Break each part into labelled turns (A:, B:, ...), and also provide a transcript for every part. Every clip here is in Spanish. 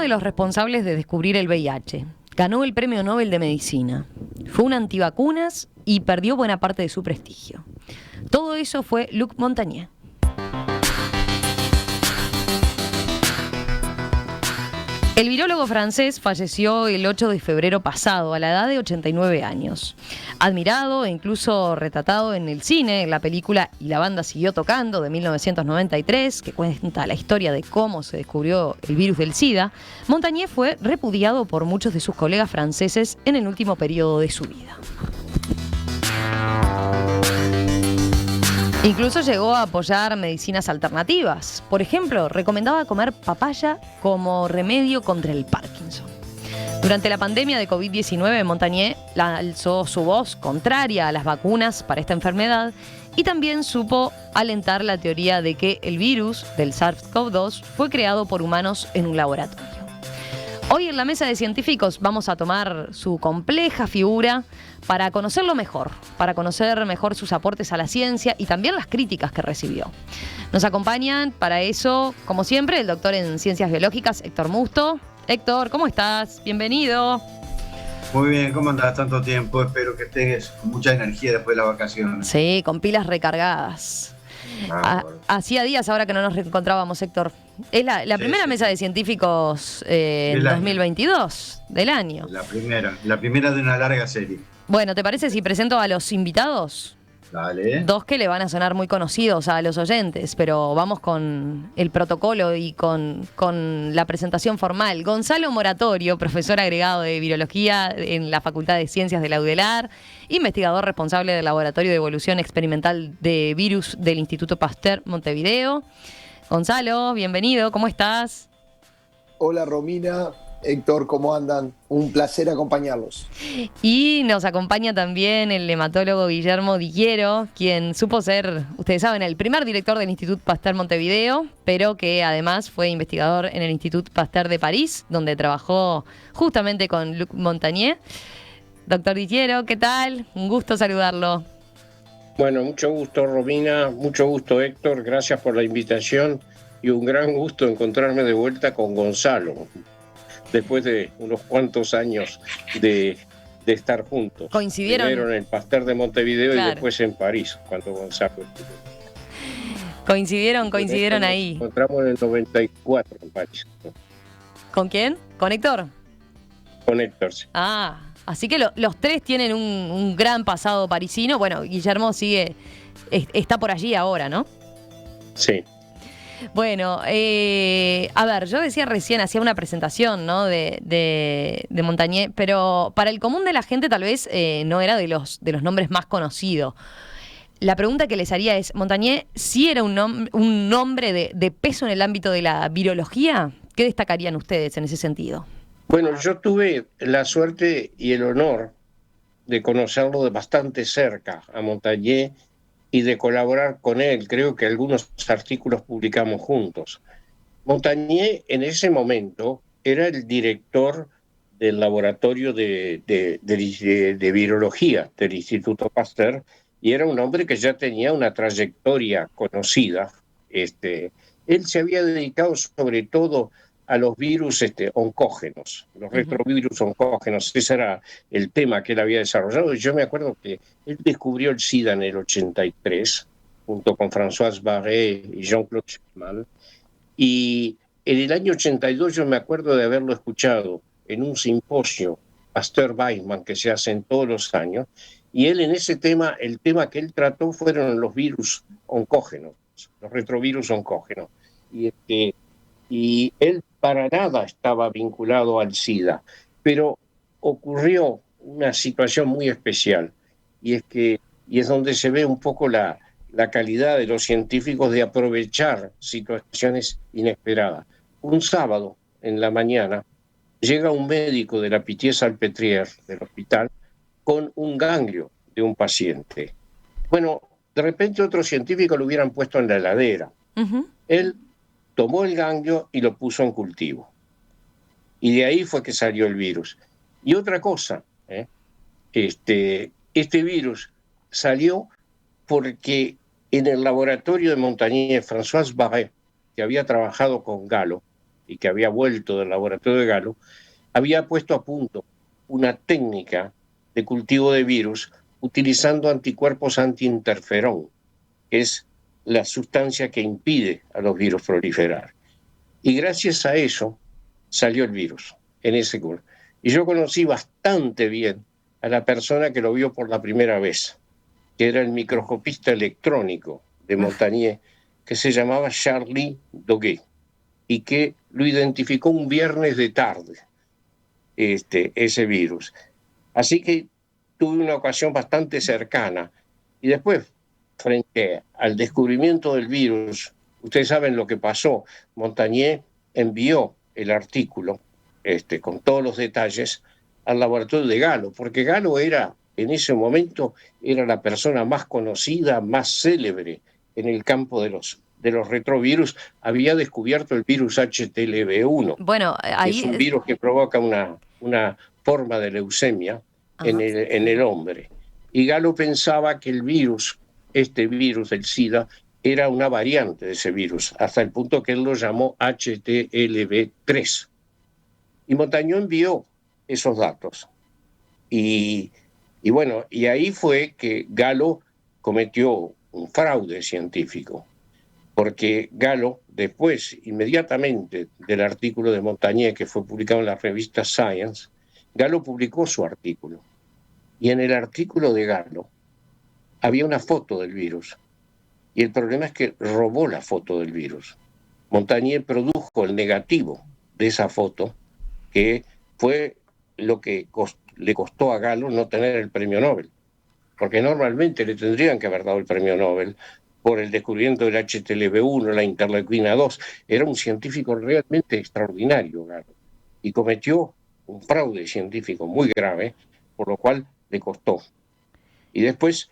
A: de los responsables de descubrir el VIH. Ganó el Premio Nobel de Medicina. Fue un antivacunas y perdió buena parte de su prestigio. Todo eso fue Luc Montagnier. El virólogo francés falleció el 8 de febrero pasado, a la edad de 89 años. Admirado e incluso retratado en el cine, en la película Y la banda siguió tocando, de 1993, que cuenta la historia de cómo se descubrió el virus del SIDA, Montagnier fue repudiado por muchos de sus colegas franceses en el último periodo de su vida. Incluso llegó a apoyar medicinas alternativas. Por ejemplo, recomendaba comer papaya como remedio contra el Parkinson. Durante la pandemia de COVID-19, Montagnier alzó su voz contraria a las vacunas para esta enfermedad y también supo alentar la teoría de que el virus del SARS-CoV-2 fue creado por humanos en un laboratorio. Hoy en la mesa de científicos vamos a tomar su compleja figura para conocerlo mejor, para conocer mejor sus aportes a la ciencia y también las críticas que recibió. Nos acompañan para eso, como siempre, el doctor en Ciencias Biológicas, Héctor Musto. Héctor, ¿cómo estás? Bienvenido.
B: Muy bien, ¿cómo andás? Tanto tiempo, espero que estés con mucha energía después de las vacaciones.
A: Sí, con pilas recargadas.
B: Bueno.
A: Hacía días ahora que no nos reencontrábamos, Héctor. Es la primera mesa de científicos en 2022 del año.
B: La primera de una larga serie.
A: Bueno, ¿te parece si presento a los invitados?
B: Dale.
A: Dos que le van a sonar muy conocidos a los oyentes, pero vamos con el protocolo y con la presentación formal. Gonzalo Moratorio, profesor agregado de Virología en la Facultad de Ciencias de la UDELAR, investigador responsable del Laboratorio de Evolución Experimental de Virus del Instituto Pasteur Montevideo. Gonzalo, bienvenido, ¿cómo estás?
C: Hola Romina, Héctor, ¿cómo andan? Un placer acompañarlos.
A: Y nos acompaña también el hematólogo Guillermo Diquiero, quien supo ser, ustedes saben, el primer director del Instituto Pasteur Montevideo, pero que además fue investigador en el Instituto Pasteur de París, donde trabajó justamente con Luc Montagnier. Doctor Diquiero, ¿qué tal? Un gusto saludarlo.
D: Bueno, mucho gusto Romina, mucho gusto Héctor, gracias por la invitación y un gran gusto encontrarme de vuelta con Gonzalo, después de unos cuantos años de estar juntos.
A: Coincidieron.
D: Primero en el Pasteur de Montevideo, claro, y después en París, cuando Gonzalo estuvo.
A: Coincidieron ahí.
D: Nos encontramos en el 94 en París, ¿no?
A: ¿Con quién? ¿Con Héctor?
D: Con Héctor, sí.
A: Así que los tres tienen un gran pasado parisino. Bueno, Guillermo está por allí ahora, ¿no?
D: Sí.
A: Bueno, a ver, yo decía recién, hacía una presentación, ¿no?, de Montagnier, pero para el común de la gente tal vez no era de los nombres más conocidos. La pregunta que les haría es, ¿Montagnier sí era un nombre de peso en el ámbito de la virología? ¿Qué destacarían ustedes en ese sentido?
D: Bueno, yo tuve la suerte y el honor de conocerlo de bastante cerca a Montagnier y de colaborar con él. Creo que algunos artículos publicamos juntos. Montagnier en ese momento era el director del laboratorio de virología del Instituto Pasteur y era un hombre que ya tenía una trayectoria conocida. Él se había dedicado sobre todo a los virus oncógenos, los retrovirus oncógenos. Ese era el tema que él había desarrollado. Y yo me acuerdo que él descubrió el SIDA en el 83, junto con François Barré y Jean-Claude Schmal. Y en el año 82 yo me acuerdo de haberlo escuchado en un simposio Pasteur-Weizmann que se hacen todos los años. Y él en ese tema, el tema que él trató fueron los virus oncógenos, los retrovirus oncógenos. Y él para nada estaba vinculado al SIDA, pero ocurrió una situación muy especial, y es donde se ve un poco la calidad de los científicos de aprovechar situaciones inesperadas. Un sábado en la mañana llega un médico de la Pitié-Salpêtrière del hospital con un ganglio de un paciente. Bueno, de repente otros científicos lo hubieran puesto en la heladera. Él tomó el ganglio y lo puso en cultivo. Y de ahí fue que salió el virus. Y otra cosa, este virus salió porque en el laboratorio de Montagnier, François Barré, que había trabajado con Galo, y que había vuelto del laboratorio de Galo, había puesto a punto una técnica de cultivo de virus utilizando anticuerpos antiinterferón, que es la sustancia que impide a los virus proliferar. Y gracias a eso salió el virus en ese curso. Y yo conocí bastante bien a la persona que lo vio por la primera vez, que era el microscopista electrónico de Montagnier, que se llamaba Charlie Doguet, y que lo identificó un viernes de tarde, ese virus. Así que tuve una ocasión bastante cercana. Y después, frente al descubrimiento del virus, ustedes saben lo que pasó. Montagnier envió el artículo, con todos los detalles, al laboratorio de Galo, porque Galo era, en ese momento, era la persona más conocida, más célebre en el campo de los retrovirus. Había descubierto el virus HTLV1.
A: Bueno, ahí
D: es un virus que provoca una forma de leucemia en el hombre. Y Galo pensaba que el virus, este virus del SIDA, era una variante de ese virus, hasta el punto que él lo llamó HTLV3. Y Montagnier envió esos datos. Y bueno, y ahí fue que Galo cometió un fraude científico, porque Galo, después, inmediatamente del artículo de Montagnier, que fue publicado en la revista Science, Galo publicó su artículo. Y en el artículo de Galo había una foto del virus. Y el problema es que robó la foto del virus. Montagnier produjo el negativo de esa foto, que fue lo que le costó a Galo no tener el premio Nobel. Porque normalmente le tendrían que haber dado el premio Nobel por el descubrimiento del HTLV1, la interleuquina 2. Era un científico realmente extraordinario, Galo. Y cometió un fraude científico muy grave, por lo cual le costó. Y después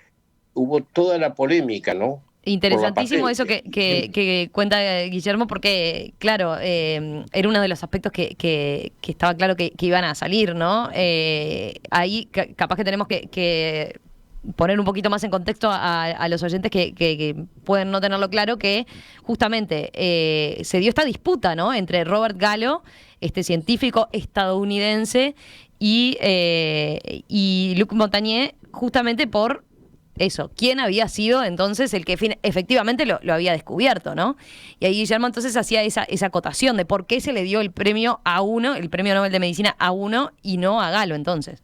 D: hubo toda la polémica, ¿no?
A: Interesantísimo eso que cuenta Guillermo, porque, claro, era uno de los aspectos que estaba claro que iban a salir, ¿no? Ahí capaz que tenemos que poner un poquito más en contexto a los oyentes que pueden no tenerlo claro, que justamente se dio esta disputa, ¿no?, entre Robert Galo, este científico estadounidense, y Luc Montagnier, justamente por eso, quién había sido entonces el que efectivamente lo había descubierto, ¿no? Y ahí Guillermo entonces hacía esa acotación de por qué se le dio el premio a uno, el premio Nobel de Medicina a uno y no a Galo entonces.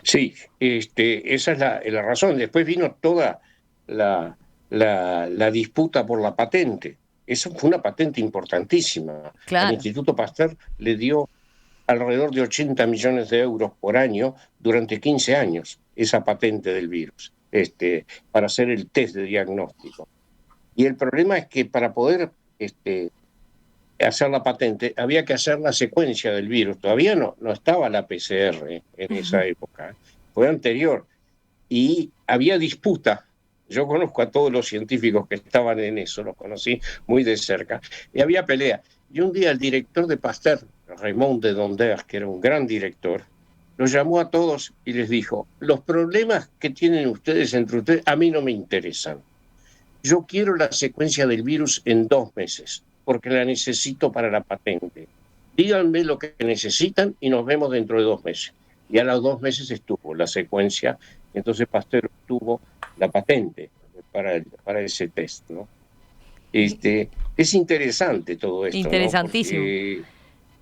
D: Sí, esa es la razón. Después vino toda la disputa por la patente. Eso fue una patente importantísima.
A: Claro.
D: Al Instituto Pasteur le dio alrededor de 80 millones de euros por año durante 15 años esa patente del virus, para hacer el test de diagnóstico. Y el problema es que para poder hacer la patente había que hacer la secuencia del virus. Todavía no estaba la PCR en esa época, fue anterior. Y había disputa. Yo conozco a todos los científicos que estaban en eso, los conocí muy de cerca, y había pelea. Y un día el director de Pasteur, Raymond de Donders, que era un gran director, los llamó a todos y les dijo: los problemas que tienen ustedes entre ustedes a mí no me interesan. Yo quiero la secuencia del virus en 2 meses, porque la necesito para la patente. Díganme lo que necesitan y nos vemos dentro de 2 meses. Y a los 2 meses estuvo la secuencia, entonces Pasteur obtuvo la patente para ese test, ¿no? Es interesante todo esto.
A: Interesantísimo.
D: ¿No?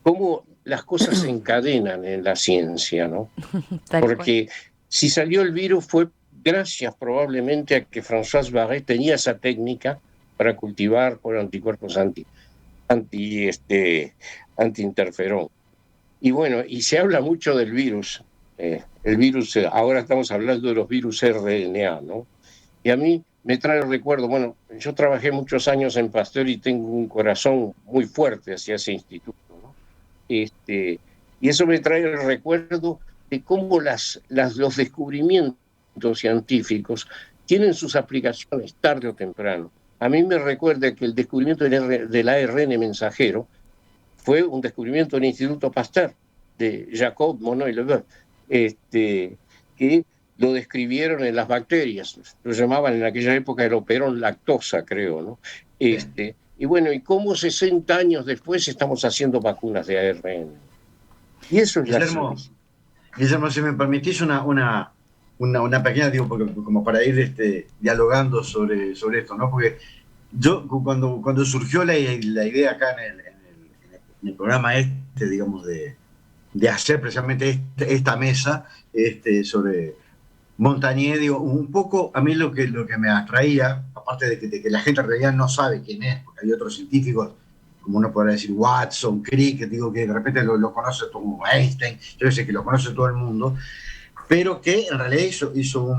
D: Cómo las cosas se encadenan en la ciencia, ¿no? Porque si salió el virus fue gracias probablemente a que François Barré tenía esa técnica para cultivar con anticuerpos antiinterferón. Y bueno, y se habla mucho del virus. El virus, ahora estamos hablando de los virus RNA, ¿no? Y a mí me trae el recuerdo, bueno, yo trabajé muchos años en Pasteur y tengo un corazón muy fuerte hacia ese instituto, ¿no? Y eso me trae el recuerdo de cómo los descubrimientos científicos tienen sus aplicaciones tarde o temprano. A mí me recuerda que el descubrimiento del ARN mensajero fue un descubrimiento del Instituto Pasteur, de Jacob Monod-Leboeuf, que lo describieron en las bacterias, lo llamaban en aquella época el operón lactosa, creo, ¿no? Y bueno, ¿y cómo 60 años después estamos haciendo vacunas de ARN? Y eso es la
B: Guillermo,
D: ciencia.
B: Guillermo, si me permitís una pequeña, digo, como para ir dialogando sobre esto, ¿no? Porque yo, cuando surgió la idea acá en el programa digamos, de hacer precisamente esta mesa sobre Montagnier, digo, un poco a mí lo que me atraía, aparte de que la gente en realidad no sabe quién es, porque hay otros científicos, como uno podrá decir Watson, Crick, que digo que de repente lo conoce todo Einstein, yo sé que lo conoce todo el mundo, pero que en realidad hizo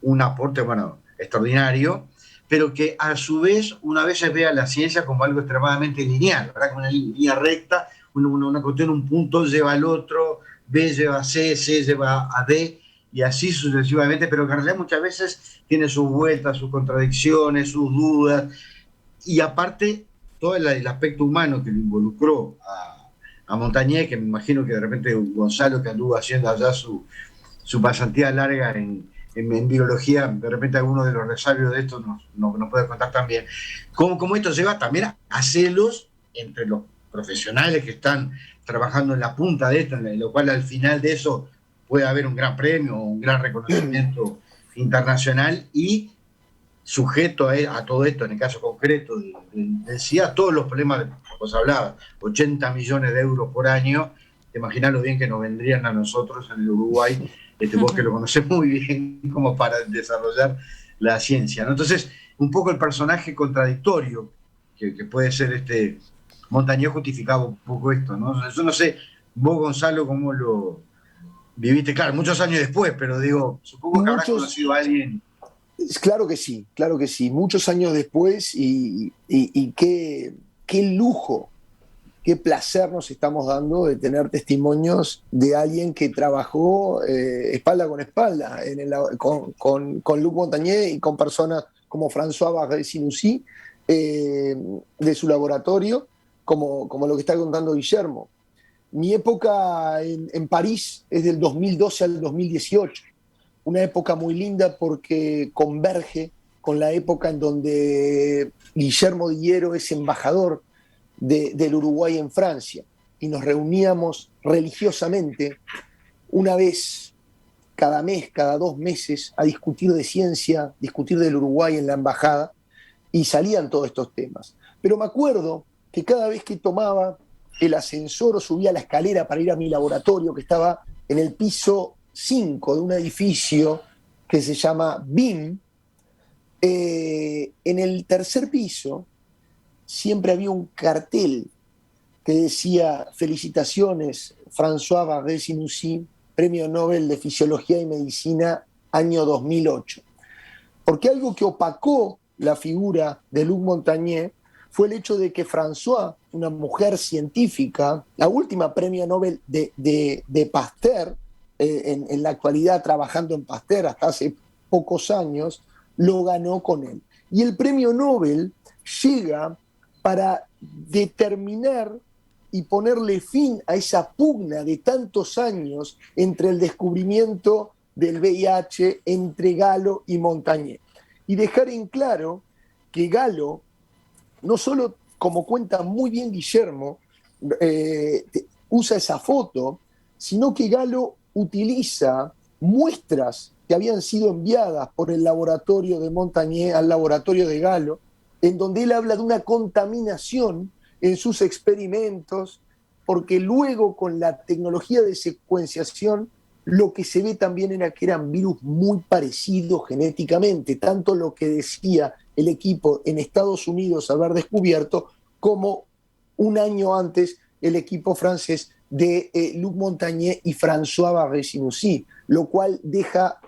B: un aporte, bueno, extraordinario, pero que a su vez una vez se ve a la ciencia como algo extremadamente lineal, ¿verdad? Como una línea recta, una cuestión, un punto lleva al otro, B lleva a C lleva a D, y así sucesivamente, pero que en realidad muchas veces tiene sus vueltas, sus contradicciones, sus dudas, y aparte todo el aspecto humano que lo involucró a Montagnier, que me imagino que de repente Gonzalo, que anduvo haciendo allá su pasantía larga en biología, de repente alguno de los resabios de esto nos puede contar también, cómo esto lleva también a celos entre los profesionales que están trabajando en la punta de esto, en lo cual al final de eso puede haber un gran premio, un gran reconocimiento internacional, y sujeto a todo esto, en el caso concreto del SIDA, todos los problemas de los que vos hablabas, 80 millones de euros por año, te imaginás lo bien que nos vendrían a nosotros en el Uruguay, vos que lo conocés muy bien, como para desarrollar la ciencia, ¿no? Entonces, un poco el personaje contradictorio que puede ser Montagnier justificaba un poco esto, ¿no? Yo no sé, vos, Gonzalo, cómo lo viviste, claro, muchos años después, pero digo, supongo que habrás conocido a alguien.
C: Claro que sí, muchos años después y qué lujo, qué placer nos estamos dando de tener testimonios de alguien que trabajó espalda con espalda con Luc Montagnier y con personas como François Barré-Sinoussi de su laboratorio, como lo que está contando Guillermo. Mi época en París es del 2012 al 2018, una época muy linda porque converge con la época en donde Guillermo Di Hierro es embajador del Uruguay en Francia, y nos reuníamos religiosamente una vez cada mes, cada 2 meses, a discutir de ciencia, discutir del Uruguay en la embajada, y salían todos estos temas. Pero me acuerdo que cada vez que tomaba el ascensor o subía la escalera para ir a mi laboratorio, que estaba en el piso 5 de un edificio que se llama BIM, en el tercer piso siempre había un cartel que decía: felicitaciones, François Barré-Sinoussi, Premio Nobel de Fisiología y Medicina, año 2008. Porque algo que opacó la figura de Luc Montagnier fue el hecho de que François, una mujer científica, la última Premio Nobel de Pasteur, en la actualidad trabajando en Pasteur hasta hace pocos años, lo ganó con él. Y el Premio Nobel llega para determinar y ponerle fin a esa pugna de tantos años entre el descubrimiento del VIH entre Gallo y Montagnier. Y dejar en claro que Gallo, no solo, como cuenta muy bien Guillermo, usa esa foto, sino que Gallo utiliza muestras que habían sido enviadas por el laboratorio de Montagnier al laboratorio de Gallo, en donde él habla de una contaminación en sus experimentos, porque luego con la tecnología de secuenciación lo que se ve también era que eran virus muy parecidos genéticamente, tanto lo que decía el equipo en Estados Unidos haber descubierto, como un año antes el equipo francés de Luc Montagnier y François Barré-Sinoussi, lo cual deja,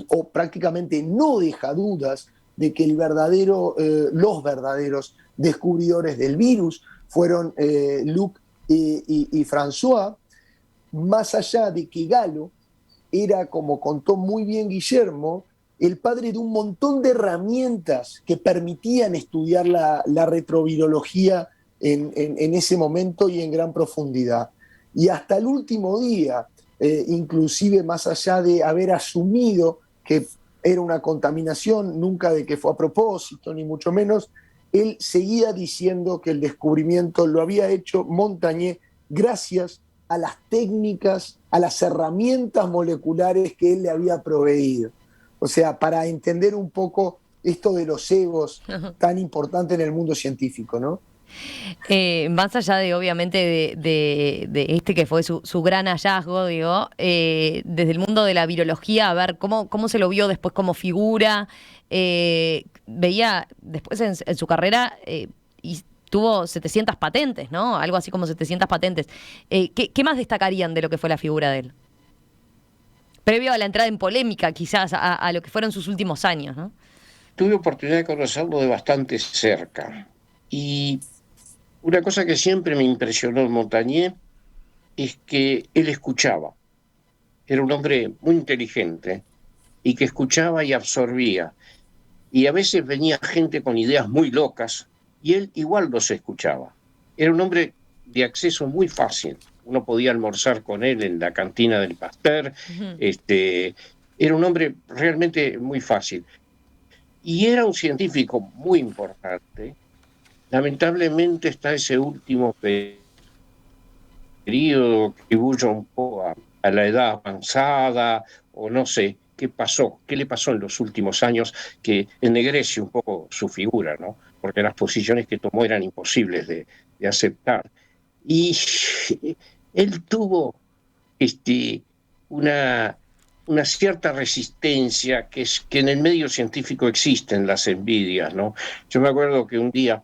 C: o prácticamente no deja dudas, de que los verdaderos descubridores del virus fueron Luc y François, más allá de que Gallo era, como contó muy bien Guillermo, el padre de un montón de herramientas que permitían estudiar la retrovirología en ese momento y en gran profundidad. Y hasta el último día, inclusive más allá de haber asumido que era una contaminación, nunca de que fue a propósito, ni mucho menos, él seguía diciendo que el descubrimiento lo había hecho Montagnier gracias a las técnicas, a las herramientas moleculares que él le había proveído. O sea, para entender un poco esto de los egos tan importante en el mundo científico, ¿no?
A: Más allá de, obviamente, de este que fue su gran hallazgo, digo, desde el mundo de la virología, a ver cómo se lo vio después como figura. Veía después en su carrera y tuvo 700 patentes, ¿no? Algo así como 700 patentes. ¿Qué más destacarían de lo que fue la figura de él? Previo a la entrada en polémica, quizás, a lo que fueron sus últimos años, ¿no?
D: Tuve oportunidad de conocerlo de bastante cerca. Y una cosa que siempre me impresionó en Montagnier es que él escuchaba. Era un hombre muy inteligente y que escuchaba y absorbía. Y a veces venía gente con ideas muy locas y él igual los escuchaba. Era un hombre de acceso muy fácil. Uno podía almorzar con él en la cantina del Pasteur. Era un hombre realmente muy fácil. Y era un científico muy importante. Lamentablemente está ese último periodo que atribuyo un poco a la edad avanzada, o no sé qué pasó, qué le pasó en los últimos años que ennegrece un poco su figura, ¿no? Porque las posiciones que tomó eran imposibles de aceptar. Y él tuvo una cierta resistencia que en el medio científico existen las envidias, ¿no? Yo me acuerdo que un día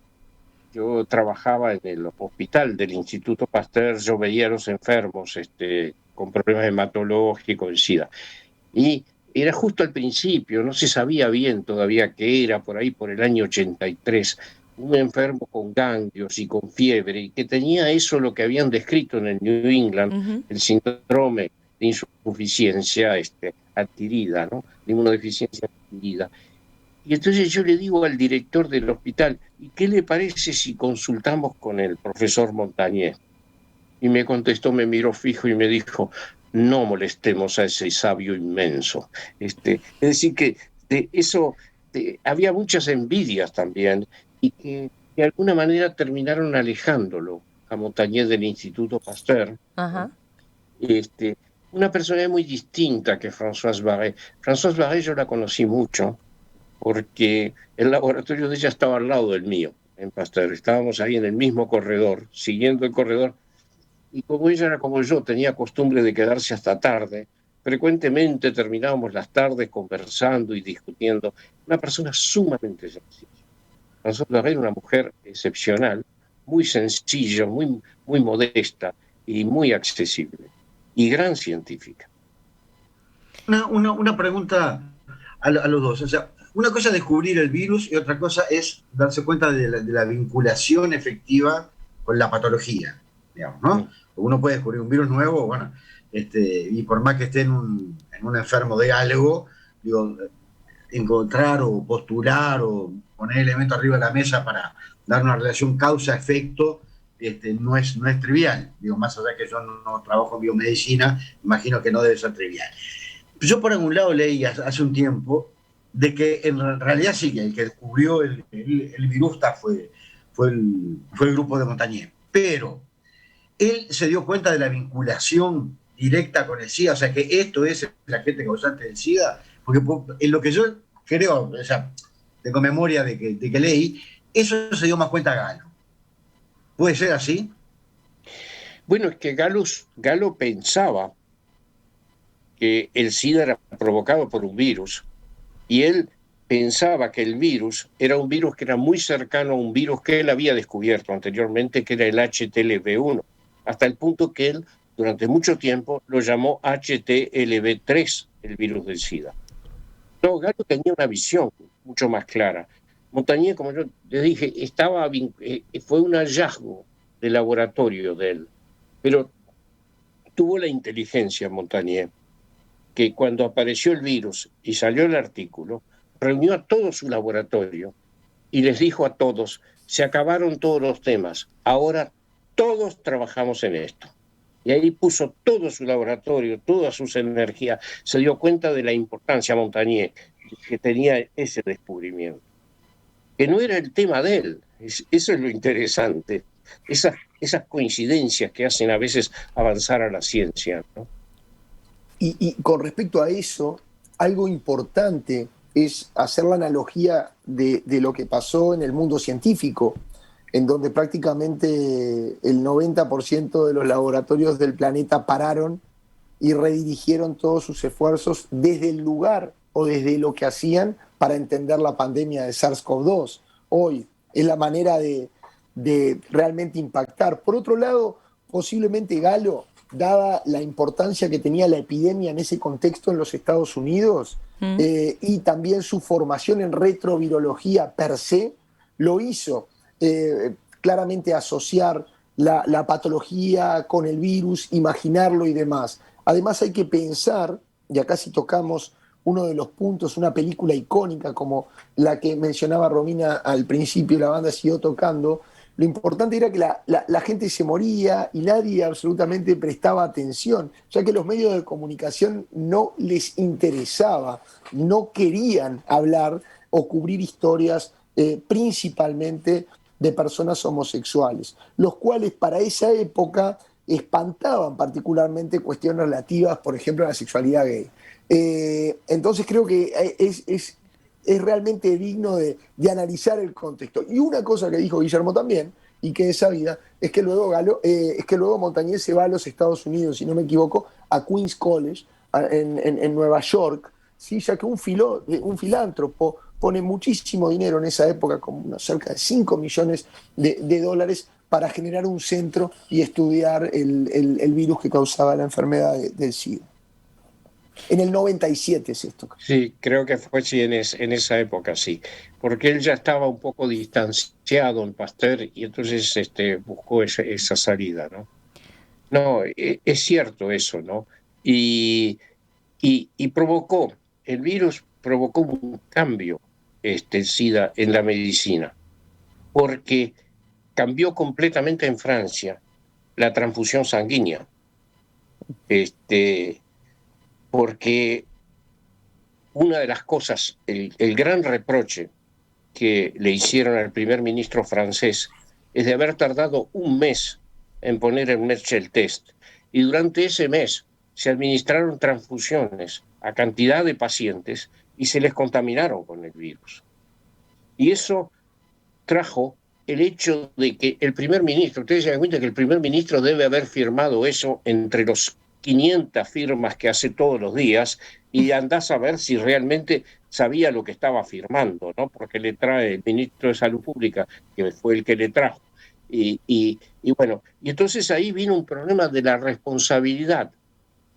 D: yo trabajaba en el hospital del Instituto Pasteur, yo veía a los enfermos con problemas hematológicos, el SIDA. Y era justo al principio, no se sabía bien todavía qué era, por ahí por el año 83, un enfermo con ganglios y con fiebre, y que tenía eso lo que habían descrito en el New England, el síndrome de insuficiencia adquirida, ¿no? De inmunodeficiencia adquirida. Y entonces yo le digo al director del hospital, ¿y qué le parece si consultamos con el profesor Montagnier? Y me contestó, me miró fijo y me dijo, no molestemos a ese sabio inmenso. Es decir, que de eso había muchas envidias también y que de alguna manera terminaron alejándolo a Montagnier del Instituto Pasteur.
A: Ajá.
D: Una persona muy distinta que Françoise Barré. Françoise Barré yo la conocí mucho, porque el laboratorio de ella estaba al lado del mío, en Pasteur. Estábamos ahí en el mismo corredor, siguiendo el corredor, y como ella era como yo, tenía costumbre de quedarse hasta tarde, frecuentemente terminábamos las tardes conversando y discutiendo. Una persona sumamente sencilla. Nosotros era una mujer excepcional, muy sencilla, muy modesta y muy accesible, y gran científica.
B: Una pregunta a los dos. O sea, una cosa es descubrir el virus y otra cosa es darse cuenta de la vinculación efectiva con la patología, digamos, ¿no? Uno puede descubrir un virus nuevo, bueno, y por más que esté en un enfermo de algo, digo, encontrar o postular o poner elementos arriba de la mesa para dar una relación causa-efecto, no es trivial. Digo, más allá que yo no trabajo en biomedicina, imagino que no debe ser trivial. Yo por algún lado leí hace un tiempo de que en realidad sí, que el que descubrió el virusta fue el grupo de Montagnier, pero él se dio cuenta de la vinculación directa con el SIDA, o sea que esto es el agente causante del SIDA, porque en lo que yo creo, o sea, tengo memoria de que leí, eso se dio más cuenta Galo. ¿Puede ser así?
D: Bueno, es que Galo pensaba que el SIDA era provocado por un virus, y él pensaba que el virus era un virus que era muy cercano a un virus que él había descubierto anteriormente, que era el HTLV1, hasta el punto que él durante mucho tiempo lo llamó HTLV3, el virus del SIDA. No, Galo tenía una visión mucho más clara. Montagnier, como yo le dije, fue un hallazgo de laboratorio de él, pero tuvo la inteligencia Montagnier, que cuando apareció el virus y salió el artículo, reunió a todo su laboratorio y les dijo a todos, se acabaron todos los temas, ahora todos trabajamos en esto. Y ahí puso todo su laboratorio, todas sus energías, se dio cuenta de la importancia Montagnier que tenía ese descubrimiento. que no era el tema de él. Eso es lo interesante, esas coincidencias que hacen a veces avanzar a la ciencia, ¿no?
C: Y con respecto a eso, algo importante es hacer la analogía de lo que pasó en el mundo científico, en donde prácticamente el 90% de los laboratorios del planeta pararon y redirigieron todos sus esfuerzos desde el lugar o desde lo que hacían para entender la pandemia de SARS-CoV-2. Hoy es la manera de realmente impactar. Por otro lado, posiblemente Galo, dada la importancia que tenía la epidemia en ese contexto en los Estados Unidos y también su formación en retrovirología per se, lo hizo claramente asociar la patología con el virus, imaginarlo y demás. Además hay que pensar, y acá sí tocamos uno de los puntos, una película icónica como la que mencionaba Romina al principio y la banda siguió tocando, lo importante era que la gente se moría y nadie absolutamente prestaba atención, ya que los medios de comunicación no les interesaba, no querían hablar o cubrir historias principalmente de personas homosexuales, los cuales para esa época espantaban particularmente cuestiones relativas, por ejemplo, a la sexualidad gay. Entonces creo que es realmente digno de analizar el contexto. Y una cosa que dijo Guillermo también, y que es sabida, es que luego Montañé se va a los Estados Unidos, si no me equivoco, a Queens College, en Nueva York, ¿sí? Ya que un filántropo pone muchísimo dinero en esa época, como cerca de 5 millones de dólares, para generar un centro y estudiar el virus que causaba la enfermedad del SIDA. En el 97 es esto.
D: Sí, creo que fue sí, en esa época, sí, porque él ya estaba un poco distanciado en Pasteur y entonces buscó esa salida, ¿no? No, es cierto eso, ¿no? Y provocó, el virus provocó un cambio, el SIDA en la medicina, porque cambió completamente en Francia la transfusión sanguínea, porque una de las cosas, el gran reproche que le hicieron al primer ministro francés es de haber tardado un mes en poner el Merkel test. Y durante ese mes se administraron transfusiones a cantidad de pacientes y se les contaminaron con el virus. Y eso trajo el hecho de que el primer ministro, ustedes se dan cuenta que el primer ministro debe haber firmado eso entre los 500 firmas que hace todos los días y andás a ver si realmente sabía lo que estaba firmando, ¿no? Porque le trae el ministro de Salud Pública, que fue el que le trajo. Y bueno, y entonces ahí vino un problema de la responsabilidad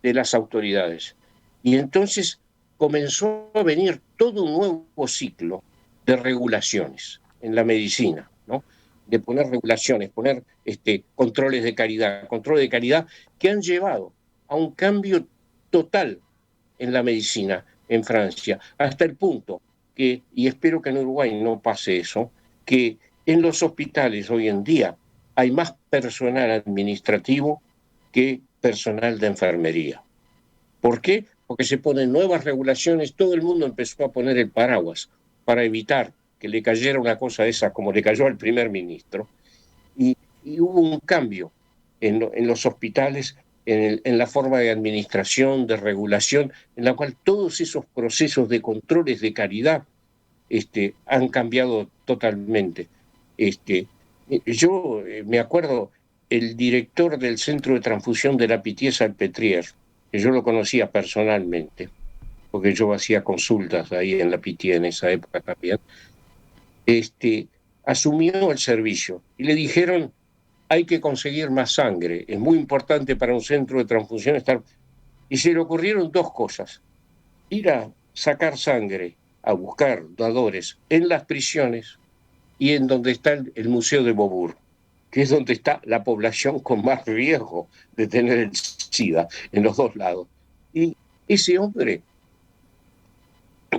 D: de las autoridades. Y entonces comenzó a venir todo un nuevo ciclo de regulaciones en la medicina, ¿no? De poner regulaciones, poner controles de calidad que han llevado a un cambio total en la medicina en Francia, hasta el punto que, y espero que en Uruguay no pase eso, que en los hospitales hoy en día hay más personal administrativo que personal de enfermería. ¿Por qué? Porque se ponen nuevas regulaciones, todo el mundo empezó a poner el paraguas para evitar que le cayera una cosa de esa como le cayó al primer ministro, y hubo un cambio en los hospitales, en la forma de administración, de regulación, en la cual todos esos procesos de controles de calidad han cambiado totalmente. Yo me acuerdo, el director del Centro de Transfusión de la Pitié-Salpêtrière, que yo lo conocía personalmente, porque yo hacía consultas ahí en la Pitié en esa época también, asumió el servicio y le dijeron: hay que conseguir más sangre, es muy importante para un centro de transfusión estar... Y se le ocurrieron dos cosas: ir a sacar sangre, a buscar dadores en las prisiones y en donde está el Museo de Beaubourg, que es donde está la población con más riesgo de tener el SIDA, en los dos lados. Y ese hombre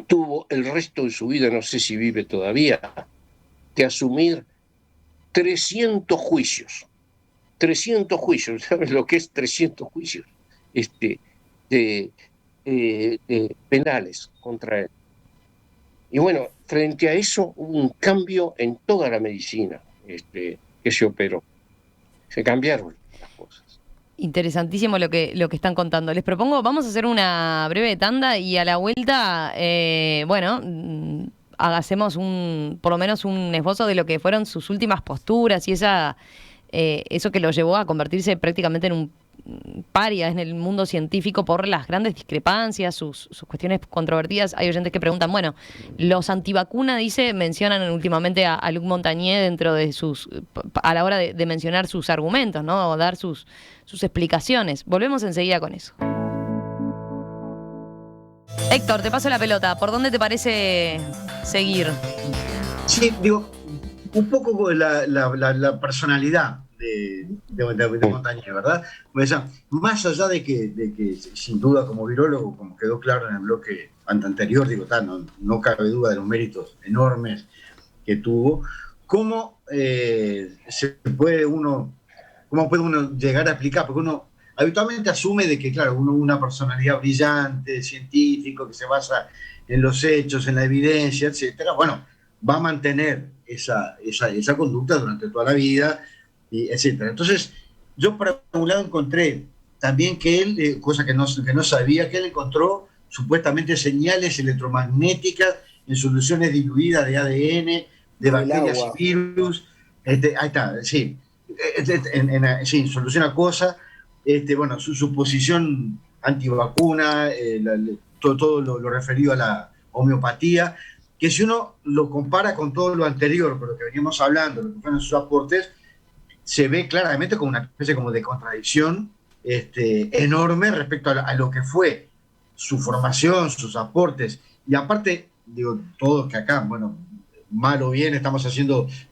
D: tuvo el resto de su vida, no sé si vive todavía, que asumir 300 juicios. 300 juicios, ¿sabes lo que es 300 juicios? Penales contra él. Y bueno, frente a eso hubo un cambio en toda la medicina que se operó. Se cambiaron las cosas.
A: Interesantísimo lo que están contando. Les propongo, vamos a hacer una breve tanda y a la vuelta, bueno, hacemos por lo menos un esbozo de lo que fueron sus últimas posturas y eso que lo llevó a convertirse prácticamente en un paria en el mundo científico por las grandes discrepancias, sus cuestiones controvertidas. Hay oyentes que preguntan, bueno, los antivacuna, mencionan últimamente a Luc Montagnier dentro de a la hora de mencionar sus argumentos, ¿no? O dar sus explicaciones. Volvemos enseguida con eso. Héctor, te paso la pelota. ¿Por dónde te parece seguir?
B: Sí, digo, un poco la personalidad de Montagnier, ¿verdad? Pues, más allá de que sin duda como virólogo, como quedó claro en el bloque anterior, digo, no cabe duda de los méritos enormes que tuvo, cómo puede uno llegar a explicar, porque uno habitualmente asume de que, claro, una personalidad brillante, científico, que se basa en los hechos, en la evidencia, etcétera, bueno, va a mantener esa conducta durante toda la vida, y etcétera. Entonces, yo por un lado encontré también que él, cosa que no sabía, que él encontró supuestamente señales electromagnéticas en soluciones diluidas de ADN, de bacterias y virus. Ahí está, sí. Sí, solución a cosas. Bueno, su posición antivacuna, todo lo referido a la homeopatía, que si uno lo compara con todo lo anterior, con lo que veníamos hablando, lo que fueron sus aportes, se ve claramente como una especie como de contradicción enorme respecto a lo que fue su formación, sus aportes. Y aparte, digo, todos que acá, bueno, mal o bien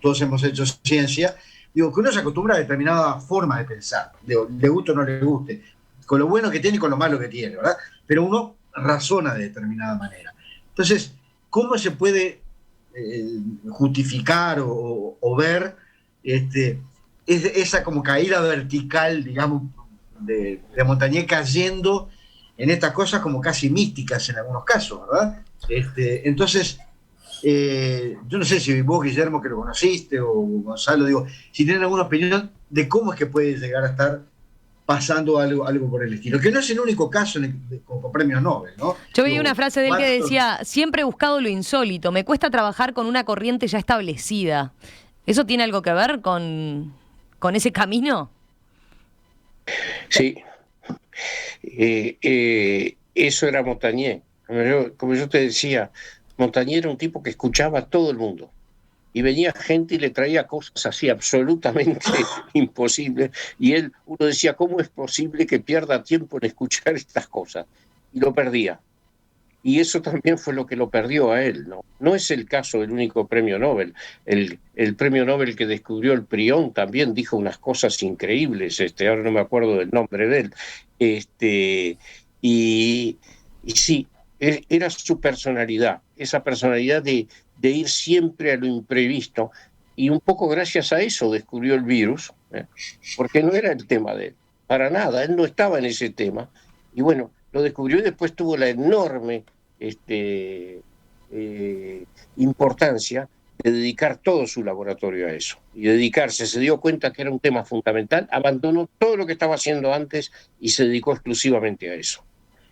B: todos hemos hecho ciencia, digo, que uno se acostumbra a determinada forma de pensar, digo, le guste o no le guste, con lo bueno que tiene y con lo malo que tiene, ¿verdad? Pero uno razona de determinada manera. Entonces, ¿cómo se puede justificar o ver esa como caída vertical, digamos, de Montagnier cayendo en estas cosas como casi místicas en algunos casos, ¿verdad? Entonces, yo no sé si vos, Guillermo, que lo conociste, o Gonzalo, digo, si tienen alguna opinión de cómo es que puede llegar a estar pasando algo por el estilo, que no es el único caso con premios Nobel, ¿no?
A: Yo vi una frase de él que decía, siempre he buscado lo insólito, me cuesta trabajar con una corriente ya establecida. ¿Eso tiene algo que ver con ese camino?
D: Sí, eso era Montagnier. Como yo te decía, Montagnier era un tipo que escuchaba a todo el mundo. Y venía gente y le traía cosas así absolutamente imposibles. Y uno decía, ¿cómo es posible que pierda tiempo en escuchar estas cosas? Y lo perdía. Y eso también fue lo que lo perdió a él, ¿no? No es el caso del único premio Nobel. El premio Nobel que descubrió el prión también dijo unas cosas increíbles, ahora no me acuerdo del nombre de él. Y sí, era su personalidad, esa personalidad de ir siempre a lo imprevisto. Y un poco gracias a eso descubrió el virus, porque no era el tema de él, para nada, él no estaba en ese tema. Y bueno, lo descubrió y después tuvo la enorme importancia de dedicar todo su laboratorio a eso. Y se dio cuenta que era un tema fundamental, abandonó todo lo que estaba haciendo antes y se dedicó exclusivamente a eso.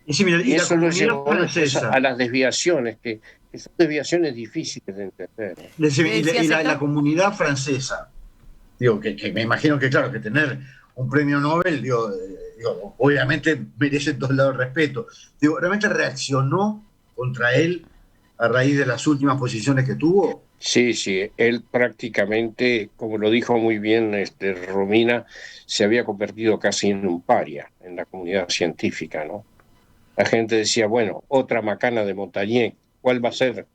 D: Y eso lo llevó a las desviaciones, que son desviaciones difíciles de entender.
B: Y la comunidad francesa, digo, que me imagino que, claro, que tener un premio Nobel, digo, obviamente merece todo el respeto. Digo, ¿realmente reaccionó contra él a raíz de las últimas posiciones que tuvo?
D: Sí, él prácticamente, como lo dijo muy bien Romina, se había convertido casi en un paria en la comunidad científica, ¿no? La gente decía, bueno, otra macana de Montagnier, ¿cuál va a ser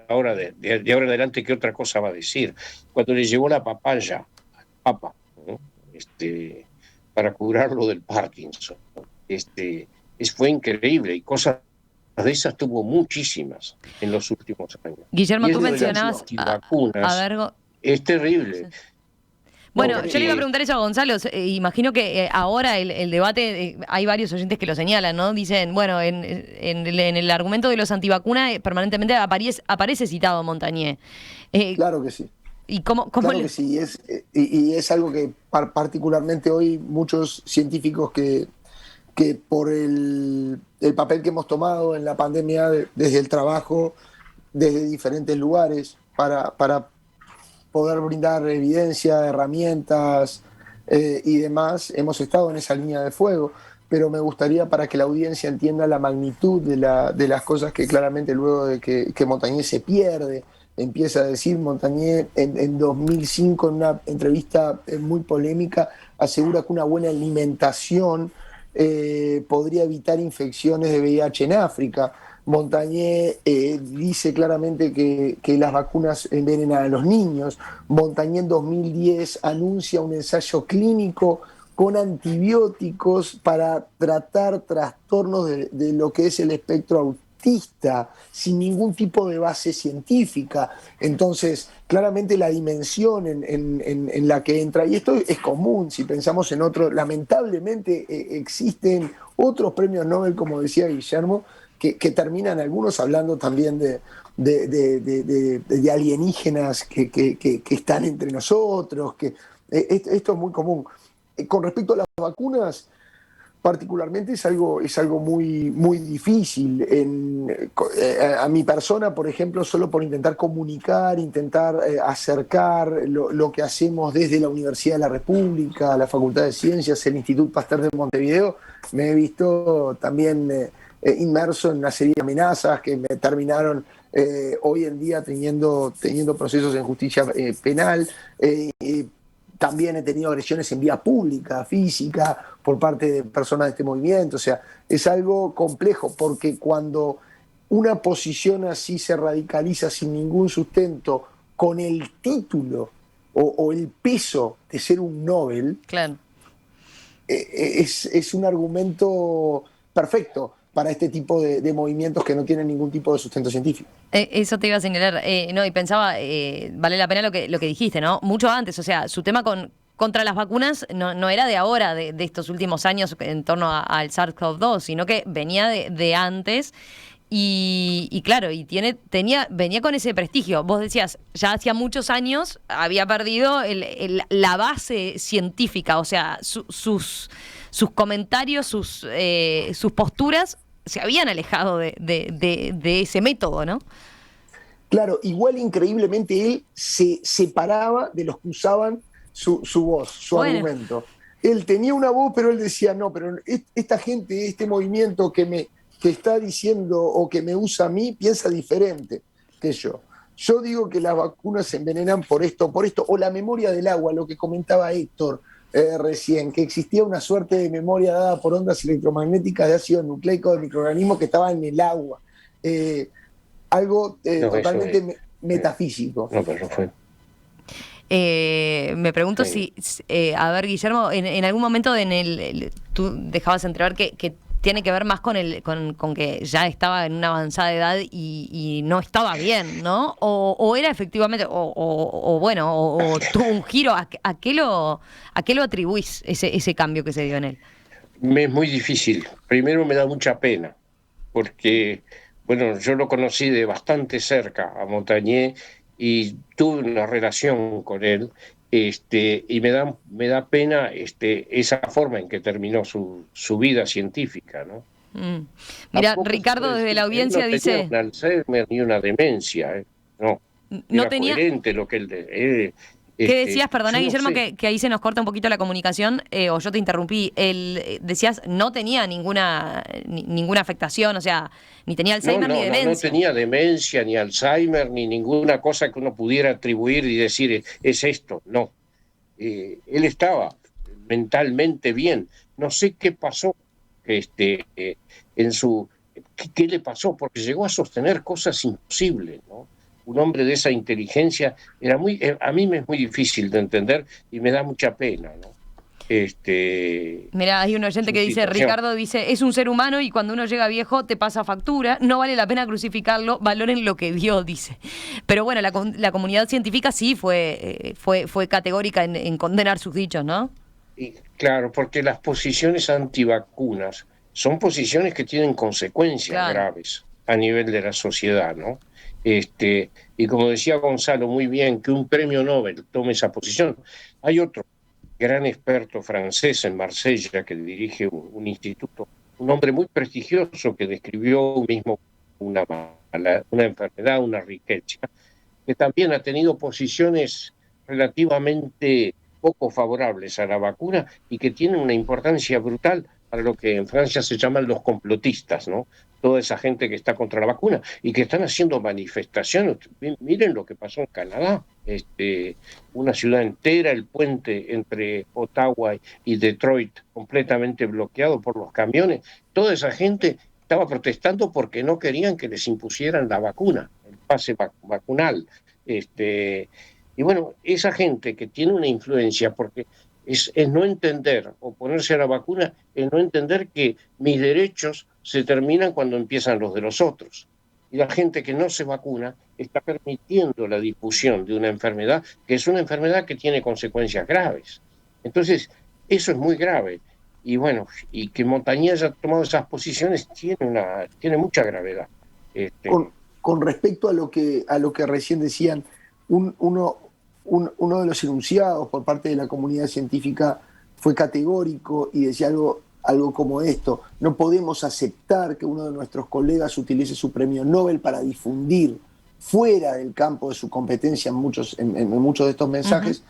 D: ahora de ahora adelante? ¿Qué otra cosa va a decir? Cuando le llevó la papaya al Papa, ¿no? Para curarlo del Parkinson, fue increíble, y cosas de esas tuvo muchísimas en los últimos años.
A: Guillermo, tú mencionabas
D: vacunas, es terrible.
A: Bueno, yo le iba a preguntar eso a Gonzalo. Imagino que ahora el debate, hay varios oyentes que lo señalan, ¿no? Dicen, bueno, en el argumento de los antivacunas permanentemente aparece citado Montañé.
C: Claro que sí.
A: ¿Y cómo
C: Claro que sí, y es algo que particularmente hoy muchos científicos que por el papel que hemos tomado en la pandemia desde el trabajo, desde diferentes lugares, para poder brindar evidencia, herramientas y demás, hemos estado en esa línea de fuego, pero me gustaría para que la audiencia entienda la magnitud de las cosas que claramente luego de que Montañé se pierde, empieza a decir. Montañé en 2005 en una entrevista muy polémica asegura que una buena alimentación podría evitar infecciones de VIH en África. Montañé dice claramente que las vacunas envenenan a los niños. Montañé en 2010 anuncia un ensayo clínico con antibióticos para tratar trastornos de lo que es el espectro autista, sin ningún tipo de base científica. Entonces, claramente la dimensión en la que entra, y esto es común, si pensamos en otro, lamentablemente existen otros premios Nobel, como decía Guillermo, que terminan algunos hablando también de alienígenas que están entre nosotros, esto es muy común. Con respecto a las vacunas, particularmente es algo muy, muy difícil. A mi persona, por ejemplo, solo por intentar comunicar, intentar acercar lo que hacemos desde la Universidad de la República, la Facultad de Ciencias, el Instituto Pasteur de Montevideo, me he visto también inmerso en una serie de amenazas que me terminaron hoy en día teniendo procesos en justicia penal. También he tenido agresiones en vía pública, física, por parte de personas de este movimiento. O sea, es algo complejo porque cuando una posición así se radicaliza sin ningún sustento, con el título o el peso de ser un Nobel,
A: claro,
C: es un argumento perfecto para este tipo de movimientos que no tienen ningún tipo de sustento científico.
A: Eso te iba a señalar, no, y pensaba, vale la pena lo que dijiste, ¿no? Mucho antes, o sea, su tema contra las vacunas no era de ahora, de estos últimos años en torno al SARS-CoV-2, sino que venía de antes. Y claro, venía con ese prestigio. Vos decías, ya hacía muchos años había perdido la base científica, o sea, sus comentarios, sus posturas se habían alejado de ese método, ¿no?
C: Claro, igual increíblemente él se separaba de los que usaban su voz, su argumento. Él tenía una voz, pero él decía, no, pero esta gente, este movimiento que está diciendo o que me usa a mí, piensa diferente que yo. Yo digo que las vacunas se envenenan por esto, o la memoria del agua, lo que comentaba Héctor recién, que existía una suerte de memoria dada por ondas electromagnéticas de ácido nucleico de microorganismos que estaban en el agua. Algo totalmente metafísico.
D: No, pero no fue.
A: Me pregunto si, a ver, Guillermo, en algún momento tú dejabas entrever que tiene que ver más con que ya estaba en una avanzada edad y no estaba bien, ¿no? O era efectivamente, o tuvo un giro. ¿A qué lo atribuís ese cambio que se dio en él?
D: Me es muy difícil. Primero me da mucha pena, porque, bueno, yo lo conocí de bastante cerca a Montañé y tuve una relación con él, y me da pena esa forma en que terminó su vida científica, ¿no?
A: Mira,
D: Tampoco
A: Ricardo desde la audiencia
D: no
A: dice...
D: tenía un Alzheimer ni una demencia, no.
A: No
D: Era
A: tenía...
D: coherente lo que él...
A: ¿Qué decías? Perdona, Guillermo,
D: sé.
A: que ahí se nos corta un poquito la comunicación, o yo te interrumpí. Decías, no tenía ninguna afectación, o sea, ni tenía Alzheimer ni demencia.
D: No tenía demencia, ni Alzheimer, ni ninguna cosa que uno pudiera atribuir y decir, es esto, no. Él estaba mentalmente bien. No sé qué pasó ¿qué le pasó? Porque llegó a sostener cosas imposibles, ¿no? Un hombre de esa inteligencia a mí me es muy difícil de entender y me da mucha pena, ¿no?
A: Mirá, hay un oyente que dice, Ricardo dice, es un ser humano y cuando uno llega viejo te pasa factura, no vale la pena crucificarlo, valoren lo que dio, dice. Pero bueno, la comunidad científica sí fue categórica en condenar sus dichos, ¿no?
D: Y claro, porque las posiciones antivacunas son posiciones que tienen consecuencias graves a nivel de la sociedad, ¿no? Y como decía Gonzalo muy bien, que un premio Nobel tome esa posición. Hay otro gran experto francés en Marsella que dirige un instituto, un hombre muy prestigioso que describió mismo una enfermedad, una riqueza, que también ha tenido posiciones relativamente poco favorables a la vacuna y que tienen una importancia brutal para lo que en Francia se llaman los complotistas, ¿no? Toda esa gente que está contra la vacuna y que están haciendo manifestaciones. Miren lo que pasó en Canadá. Una ciudad entera, el puente entre Ottawa y Detroit completamente bloqueado por los camiones. Toda esa gente estaba protestando porque no querían que les impusieran la vacuna, el pase vacunal. Y bueno, esa gente que tiene una influencia, porque es no entender, oponerse a la vacuna, es no entender que mis derechos se terminan cuando empiezan los de los otros. Y la gente que no se vacuna está permitiendo la difusión de una enfermedad que es una enfermedad que tiene consecuencias graves. Entonces, eso es muy grave. Y bueno, y que Montagnier haya tomado esas posiciones tiene mucha gravedad.
C: Con respecto a lo que recién decían, uno de los enunciados por parte de la comunidad científica fue categórico y decía algo como esto: no podemos aceptar que uno de nuestros colegas utilice su premio Nobel para difundir fuera del campo de su competencia en muchos de estos mensajes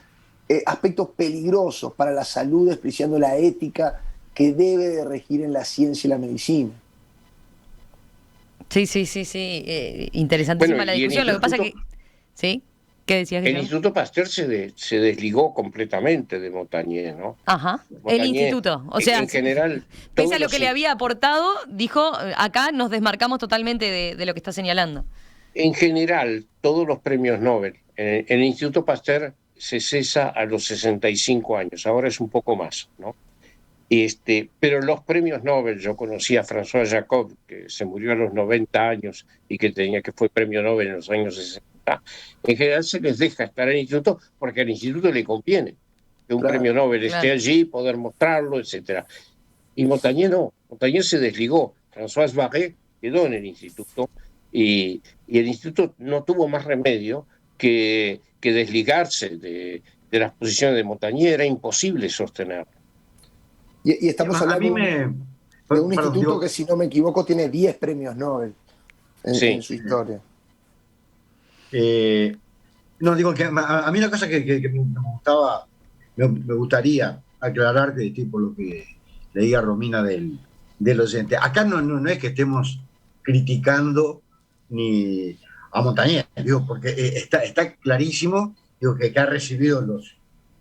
C: aspectos peligrosos para la salud, despreciando la ética que debe de regir en la ciencia y la medicina.
A: Sí. Interesantísima la discusión. Lo que pasa que... ¿Sí? ¿Qué decías, Guillermo?
D: El Instituto Pasteur se desligó completamente de Montagnier, ¿no?
A: Ajá, Montagnier, el instituto. O sea,
D: en general,
A: pese a lo que le había aportado, dijo, acá nos desmarcamos totalmente de lo que está señalando.
D: En general, todos los premios Nobel, en el Instituto Pasteur se cesa a los 65 años, ahora es un poco más, ¿no? Pero los premios Nobel, yo conocí a François Jacob, que se murió a los 90 años y que fue premio Nobel en los años 60. En general se les deja estar en el instituto porque al instituto le conviene que un premio Nobel esté allí, poder mostrarlo, etc. Y Montagnier no, Montagnier se desligó. François Barré quedó en el instituto y el instituto no tuvo más remedio que desligarse de las posiciones de Montagnier. Era imposible sostenerlo.
C: Y estamos hablando de un instituto que, si no me equivoco, tiene 10 premios Nobel en su historia.
B: No, digo que a mí una cosa que me gustaría aclarar, que tipo lo que le diga Romina del oyente. Acá no es que estemos criticando ni a Montagnier, digo, porque está clarísimo, digo, que ha recibido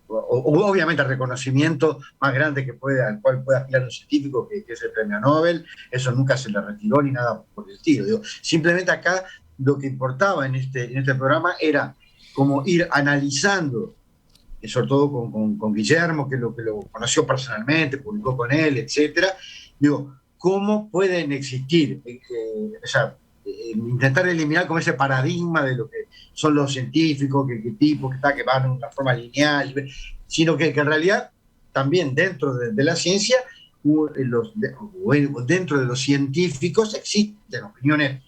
B: obviamente el reconocimiento más grande al cual puede aspirar un científico, que es el premio Nobel. Eso nunca se le retiró ni nada por el estilo. Digo, simplemente acá lo que importaba en este programa era como ir analizando, sobre todo con Guillermo, que lo conoció personalmente, publicó con él, etcétera. Digo, cómo pueden existir, intentar eliminar como ese paradigma de lo que son los científicos, que van de una forma lineal, sino que en realidad también dentro de la ciencia, dentro de los científicos, existen opiniones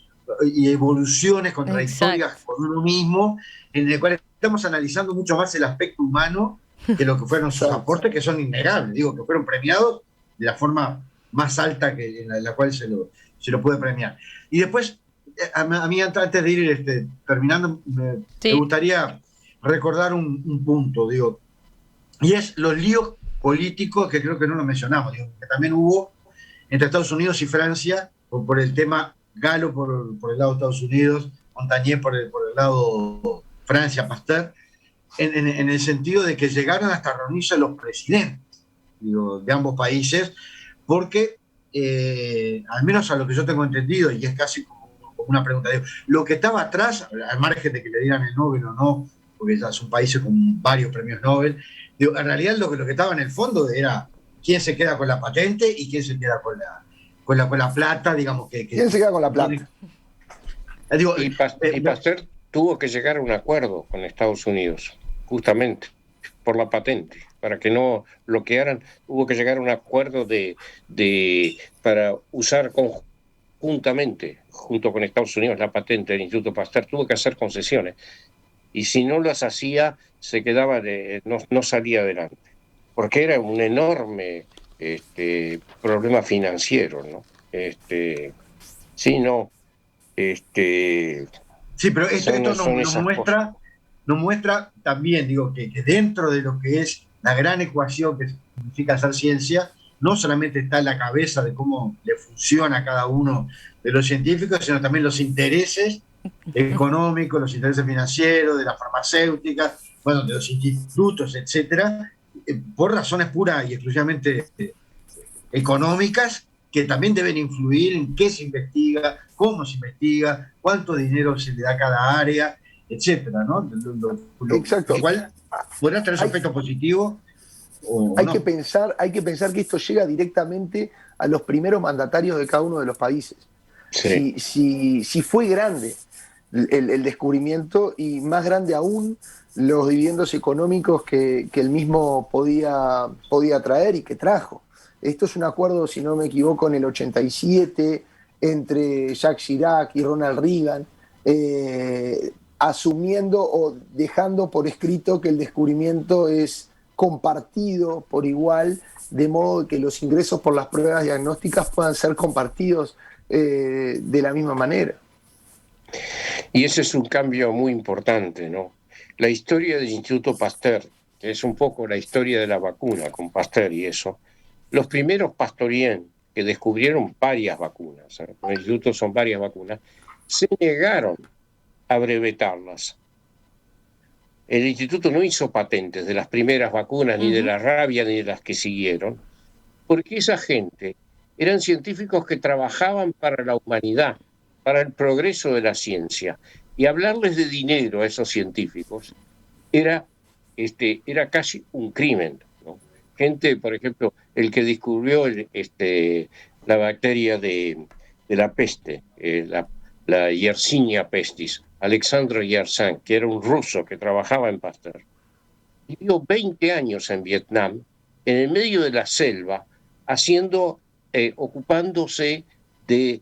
B: y evoluciones contradictorias con uno mismo, en el cual estamos analizando mucho más el aspecto humano que lo que fueron sus aportes, que son innegables, digo, que fueron premiados de la forma más alta en la cual se lo puede premiar. Y después, a mí antes de ir terminando, me gustaría recordar un punto, digo, y es los líos políticos, que creo que no lo mencionamos, digo, que también hubo entre Estados Unidos y Francia por el tema Galo por el lado de Estados Unidos, Montagnier por el lado Francia, Pasteur, en el sentido de que llegaron hasta reunirse los presidentes, digo, de ambos países, porque al menos a lo que yo tengo entendido, y es casi como una pregunta, digo, lo que estaba atrás, al margen de que le dieran el Nobel o no porque ya son países con varios premios Nobel. Digo, en realidad lo que estaba en el fondo era quién se queda con la patente y quién se queda con la plata, digamos que
C: ¿Quién se queda con la plata?
B: Digo,
D: Y Pasteur tuvo que llegar a un acuerdo con Estados Unidos, justamente, por la patente, para que no bloquearan. Hubo que llegar a un acuerdo para usar conjuntamente, junto con Estados Unidos, la patente del Instituto Pasteur. Tuvo que hacer concesiones. Y si no las hacía, se quedaba no salía adelante. Porque era un enorme problema financiero, ¿no? Sí, no.
B: Sí, pero esto nos muestra también, digo, que dentro de lo que es la gran ecuación que significa hacer ciencia, no solamente está en la cabeza de cómo le funciona a cada uno de los científicos, sino también los intereses económicos, los intereses financieros, de las farmacéuticas, bueno, de los institutos, etcétera, por razones puras y exclusivamente económicas, que también deben influir en qué se investiga, cómo se investiga, cuánto dinero se le da a cada área, etcétera, ¿no?
C: Exacto.
B: Lo cual podrá tener su aspecto positivo o
C: hay
B: no.
C: que pensar que esto llega directamente a los primeros mandatarios de cada uno de los países.
D: Sí.
C: Si fue grande el descubrimiento, y más grande aún los dividendos económicos que el mismo podía traer y que trajo. Esto es un acuerdo, si no me equivoco, en el 87 entre Jacques Chirac y Ronald Reagan, asumiendo o dejando por escrito que el descubrimiento es compartido por igual, de modo que los ingresos por las pruebas diagnósticas puedan ser compartidos de la misma manera.
D: Y ese es un cambio muy importante, ¿no? La historia del Instituto Pasteur, que es un poco la historia de la vacuna con Pasteur y eso. Los primeros Pastoriens que descubrieron varias vacunas, los institutos son varias vacunas, se negaron a brevetarlas. El instituto no hizo patentes de las primeras vacunas, ni de la rabia, ni de las que siguieron, porque esa gente eran científicos que trabajaban para la humanidad, para el progreso de la ciencia. Y hablarles de dinero a esos científicos era casi un crimen, ¿no? Gente, por ejemplo, el que descubrió la bacteria de la peste, la Yersinia pestis, Alexandre Yersin, que era un ruso que trabajaba en Pasteur, vivió 20 años en Vietnam, en el medio de la selva, ocupándose de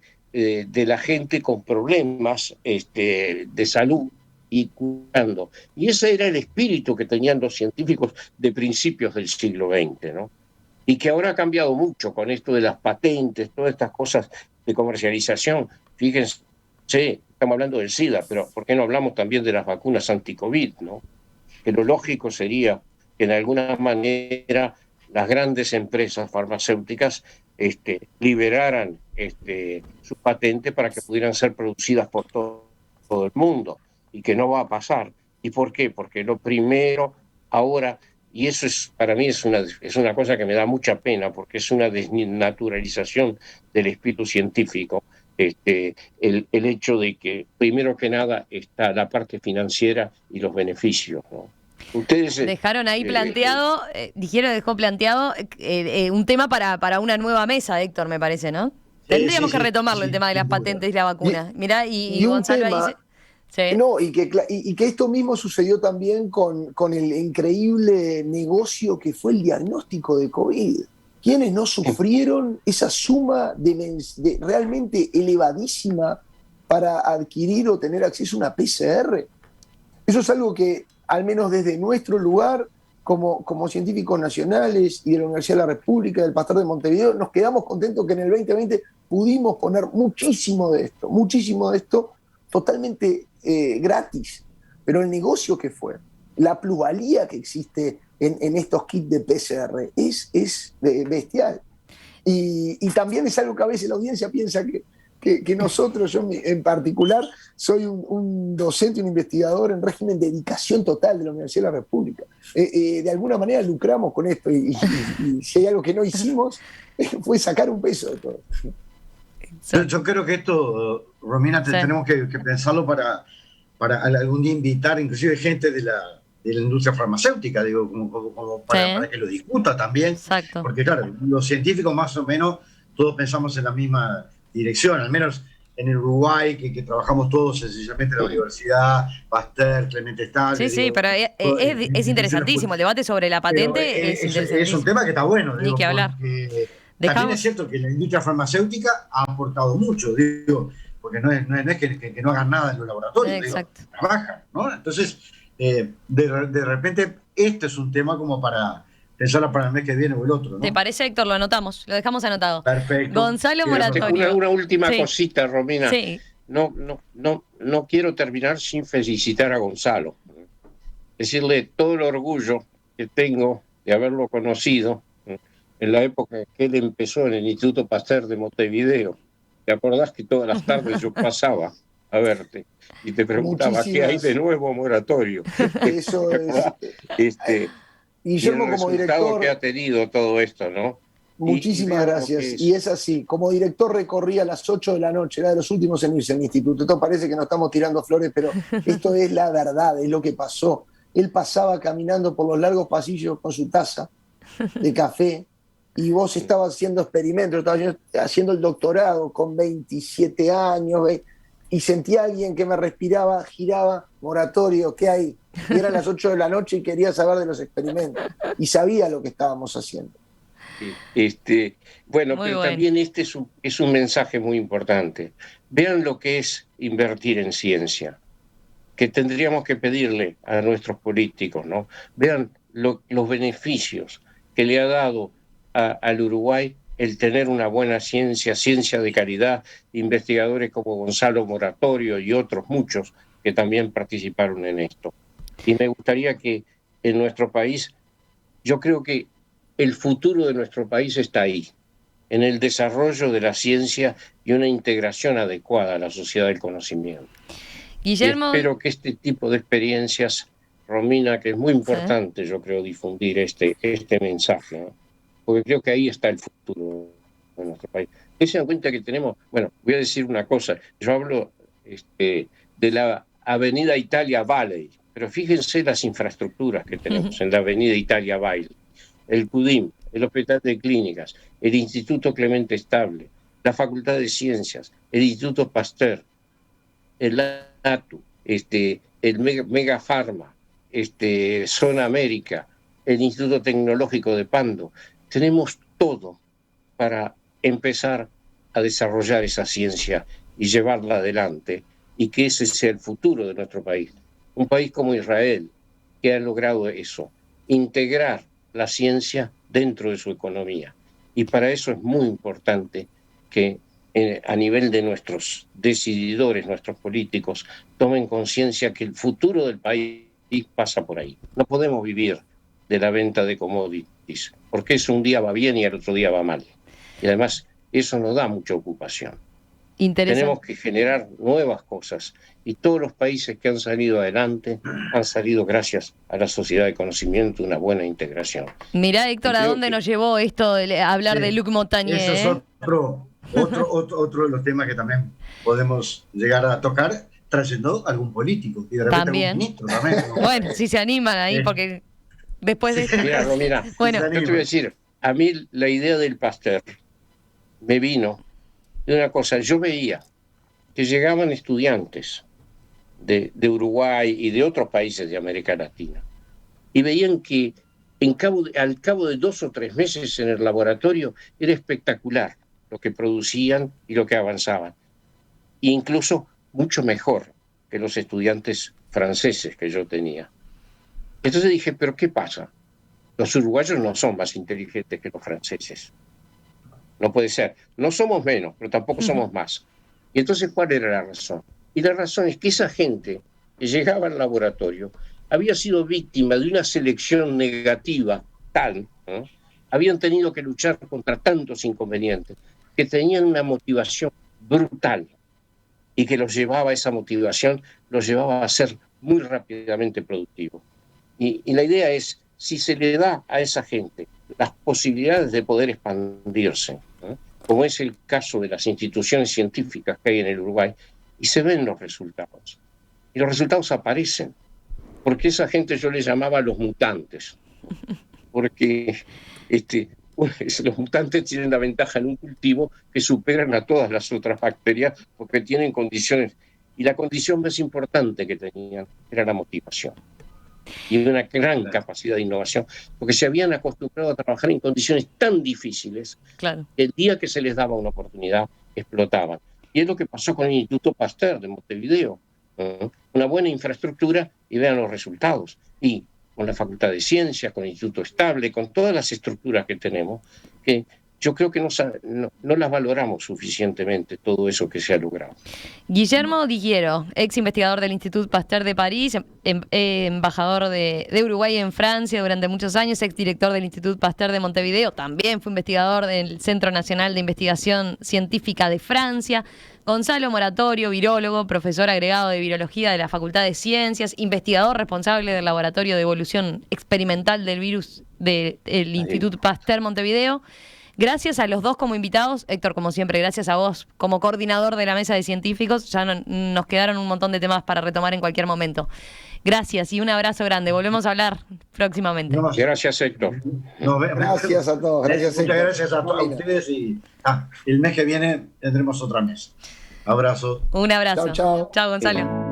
D: la gente con problemas de salud y curando. Y ese era el espíritu que tenían los científicos de principios del siglo XX, ¿no? Y que ahora ha cambiado mucho con esto de las patentes, todas estas cosas de comercialización. Fíjense, estamos hablando del SIDA, pero ¿por qué no hablamos también de las vacunas anti-COVID, ¿no? Que lo lógico sería que de alguna manera las grandes empresas farmacéuticas liberaran su patente para que pudieran ser producidas por todo el mundo, y que no va a pasar. ¿Y por qué? Porque lo primero ahora, y eso para mí es una cosa que me da mucha pena, porque es una desnaturalización del espíritu científico, el hecho de que primero que nada está la parte financiera y los beneficios, ¿no? Ustedes
A: dejaron ahí planteado, dejó planteado un tema para una nueva mesa, Héctor, me parece, ¿no? Tendríamos que retomarlo, el tema de las patentes y la vacuna. Mirá, y Gonzalo ahí dice... Sí.
C: No, y que esto mismo sucedió también con el increíble negocio que fue el diagnóstico de COVID. ¿Quiénes no sufrieron esa suma realmente elevadísima para adquirir o tener acceso a una PCR? Eso es algo que, al menos desde nuestro lugar, como científicos nacionales y de la Universidad de la República, del Pasteur de Montevideo, nos quedamos contentos que en el 2020 pudimos poner muchísimo de esto, totalmente gratis. Pero el negocio que fue, la plusvalía que existe en estos kits de PCR es bestial. Y también es algo que a veces la audiencia piensa que nosotros, yo en particular, soy un docente, un investigador en régimen de dedicación total de la Universidad de la República. De alguna manera lucramos con esto y si hay algo que no hicimos fue sacar un peso de todo.
B: Yo creo que esto, Romina, tenemos que pensarlo para algún día invitar inclusive gente de la industria farmacéutica, digo, como para que lo discuta también.
A: Exacto.
B: Porque claro, los científicos más o menos todos pensamos en la misma dirección, al menos en el Uruguay, que trabajamos todos sencillamente en la universidad, Pasteur, Clemente Estable.
A: Sí, pero es interesantísimo. El debate sobre la patente es interesantísimo.
B: Es un tema que está bueno,
A: Ni que hablar.
B: También es cierto que la industria farmacéutica ha aportado mucho, digo, porque no es que no hagan nada en los laboratorios,
A: exacto.
B: Digo, trabajan, ¿no? Entonces, de repente, este es un tema como para pensarlo para el mes que viene o el otro, ¿no?
A: ¿Te parece, Héctor? Lo anotamos, lo dejamos anotado.
B: Perfecto.
A: Gonzalo Moratorio.
D: Una última cosita, Romina.
A: Sí.
D: No quiero terminar sin felicitar a Gonzalo. Decirle todo el orgullo que tengo de haberlo conocido en la época que él empezó en el Instituto Pasteur de Montevideo. ¿Te acordás que todas las tardes yo pasaba a verte y te preguntaba qué hay de nuevo, Moratorio?
C: Eso es. Guillermo, como director,
D: que ha tenido todo esto, ¿no?
C: Muchísimas gracias. Y es así, como director recorría a las 8 de la noche, era de los últimos en irse al instituto. Esto parece que no estamos tirando flores, pero esto es la verdad, es lo que pasó. Él pasaba caminando por los largos pasillos con su taza de café y vos estabas haciendo experimentos, estabas haciendo el doctorado con 27 años y sentía a alguien que me respiraba, giraba, Moratorio, ¿qué hay? Y eran las 8 de la noche y quería saber de los experimentos y sabía lo que estábamos haciendo.
D: Bueno, pero también este es un mensaje muy importante. Vean lo que es invertir en ciencia, que tendríamos que pedirle a nuestros políticos, ¿no? Vean los beneficios que le ha dado al Uruguay el tener una buena ciencia de calidad, investigadores como Gonzalo Moratorio y otros muchos que también participaron en esto. Y me gustaría que en nuestro país, yo creo que el futuro de nuestro país está ahí, en el desarrollo de la ciencia y una integración adecuada a la sociedad del conocimiento.
A: Guillermo.
D: Y espero que este tipo de experiencias, Romina, que es muy importante, yo creo, difundir este mensaje, ¿no? Porque creo que ahí está el futuro de nuestro país. Se dan cuenta que tenemos, bueno, voy a decir una cosa, yo hablo de la Avenida Italia Valley, pero fíjense las infraestructuras que tenemos en la Avenida Italia Valley. El CUDIM, el Hospital de Clínicas, el Instituto Clemente Estable, la Facultad de Ciencias, el Instituto Pasteur, el ATU, el Mega Pharma, Zona América, el Instituto Tecnológico de Pando. Tenemos todo para empezar a desarrollar esa ciencia y llevarla adelante y que ese sea el futuro de nuestro país. Un país como Israel, que ha logrado eso, integrar la ciencia dentro de su economía. Y para eso es muy importante que a nivel de nuestros decididores, nuestros políticos, tomen conciencia que el futuro del país pasa por ahí. No podemos vivir de la venta de commodities, porque eso un día va bien y al otro día va mal. Y además eso nos da mucha ocupación. Tenemos que generar nuevas cosas y todos los países que han salido adelante han salido gracias a la sociedad de conocimiento, una buena integración.
A: Mirá, Héctor, ¿a dónde nos llevó esto de hablar de Luc Montagnier?
B: Eso es otro de los temas que también podemos llegar a tocar, trayendo algún político y de repente
A: también.
B: Algún ministro también.
A: Bueno, si se animan ahí, porque después de esto...
D: Mira,
A: bueno,
D: yo te voy a decir, a mí la idea del Pasteur me vino de una cosa. Yo veía que llegaban estudiantes de Uruguay y de otros países de América Latina y veían que al cabo de 2 o 3 meses en el laboratorio era espectacular lo que producían y lo que avanzaban, e incluso mucho mejor que los estudiantes franceses que yo tenía. Entonces dije, ¿pero qué pasa? Los uruguayos no son más inteligentes que los franceses. No puede ser. No somos menos, pero tampoco somos más. Y entonces, ¿cuál era la razón? Y la razón es que esa gente que llegaba al laboratorio había sido víctima de una selección negativa tal, ¿no? Habían tenido que luchar contra tantos inconvenientes, que tenían una motivación brutal y que esa motivación los llevaba a ser muy rápidamente productivos. Y la idea es, si se le da a esa gente las posibilidades de poder expandirse, ¿no? Como es el caso de las instituciones científicas que hay en el Uruguay, y se ven los resultados. y los resultados aparecen. Porque esa gente yo les llamaba los mutantes. Porque los mutantes tienen la ventaja en un cultivo que superan a todas las otras bacterias porque tienen condiciones. Y la condición más importante que tenían era la motivación. Y una gran capacidad de innovación, porque se habían acostumbrado a trabajar en condiciones tan difíciles que el día que se les daba una oportunidad explotaban. Y es lo que pasó con el Instituto Pasteur de Montevideo. Una buena infraestructura y vean los resultados. Y con la Facultad de Ciencias, con el Instituto Estable, con todas las estructuras que tenemos, que yo creo que no las valoramos suficientemente, todo eso que se ha logrado.
A: Guillermo Digiero, ex investigador del Institut Pasteur de París, embajador de Uruguay en Francia durante muchos años, ex director del Institut Pasteur de Montevideo, también fue investigador del Centro Nacional de Investigación Científica de Francia. Gonzalo Moratorio, virólogo, profesor agregado de virología de la Facultad de Ciencias, investigador responsable del Laboratorio de Evolución Experimental del Virus del Institut Pasteur Montevideo. Gracias a los dos como invitados. Héctor, como siempre, gracias a vos como coordinador de la mesa de científicos. Ya nos quedaron un montón de temas para retomar en cualquier momento. Gracias y un abrazo grande. Volvemos a hablar próximamente.
D: Gracias, Héctor.
C: Gracias a todos. Gracias,
B: muchas gracias a ustedes y el mes que viene tendremos otra mesa. Abrazo.
A: Un abrazo.
C: Chao, chao.
A: Chao, Gonzalo.